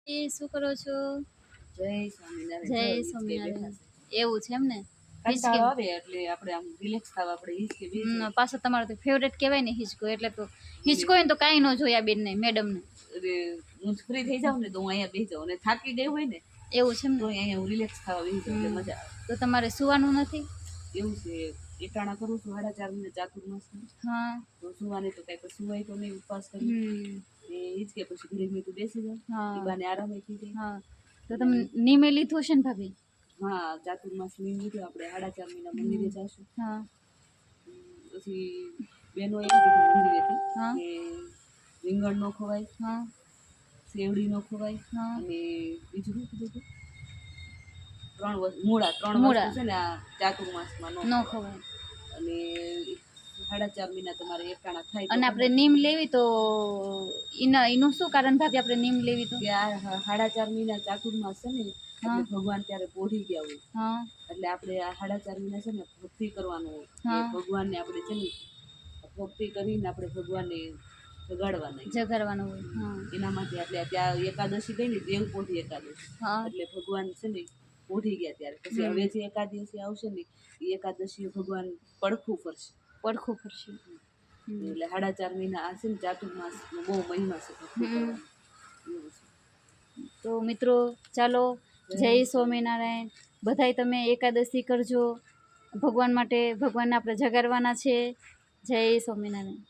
શું કરો છો? જય સ્વામિનારાયણ. જય જો હિંચકે સ્વામિનારાયણ. બેઠા છે. એવું છે એમ ને? હિચકે કંટાળો આવે એટલે આપણે આમ રિલેક્સ થવા આપણે હિંચકે બેસી પાછો તમારો તો ફેવરેટ કહેવાય ને હિચકો, એટલે તો હિચકો એટલે હોય ને તો કાંઈ ન જોયા બેનને મેડમને. હું ફ્રી થઈ જાઉં ને તો હું અહીંયા બેસી જાઉં, અને થાકી ગઈ હોય ને એવું છે એમ તો ને? અહીંયા હું રિલેક્સ થવા બેસી જાઉં એટલે મજા આવે. તો તમારે સુવાનું નથી? એવું છે. એટાણા કરું છું 4.5 મહિના ચાતુર્માસનું. હા. તો સુવાની તો કાંઈ પછી સુવાય તો નહીં, ઉપવાસ કરી એ હિંચકે પછી ઘરે મેં તો બેસી જાઉં. એ હા બાને આરામ થઈ જાય. હા. તો તમે નિમે લીધું હશે ને ભાભી? હા, ચાતુર્માસ ની લીધું આપણે 4.5 મહિના મંદિરે જઈશું. હા પછી બેનો એમ કીધું મંદિરેથી હા કે રીંગણ ન ખવાય, હા શેવડી ન ખવાય, હા. અને બીજું શું કીધું હતું? 3 વસ્તુ મૂળા, 3 વસ્તુ મૂળા છે ને આ ચાતુર્માસમાં ન ન ખવાય. ખવાય. અને 4.5 મહિના તમારે એકટાણા થાય તો અને આપણે નીમ લેવી તો એનું શું કારણ ભાભી, આપણે નીમ લેવી તો? કે આ 4.5 મહિના ચાતુર્માસ છે ને હા એટલે ભગવાન ત્યારે પોઢી ગયા હોય. હા એટલે આપણે આ 4.5 મહિના છે ને ભક્તિ કરવાનું હોય કે હા. ભગવાનને આપણે છે ને ભક્તિ કરીને આપણે ભગવાનને જગાડવાના. જગાડવાનું હોય. હા એના માટે એટલે ત્યાં એકાદશી ગઈ ને દેવપોઢી એકાદશી, હા. એટલે ભગવાન છે ને પોઢી ગયા ત્યારે. પછી હવે જે એકાદશી આવશે ને એ એકાદશી ભગવાન પડખું ફરશે. પડખું ફરશે. એટલે 4.5 મહિના આ છે ને ચાતુર્માસનો બહુ મહિમા છે ભક્તિ કરવાનો. એવું છે. તો મિત્રો ચાલો, જય સ્વામિનારાયણ. બધાય તમે એકાદશી કરજો ભગવાન માટે. ભગવાનને આપણે જગાડવાના છે. જય સ્વામિનારાયણ.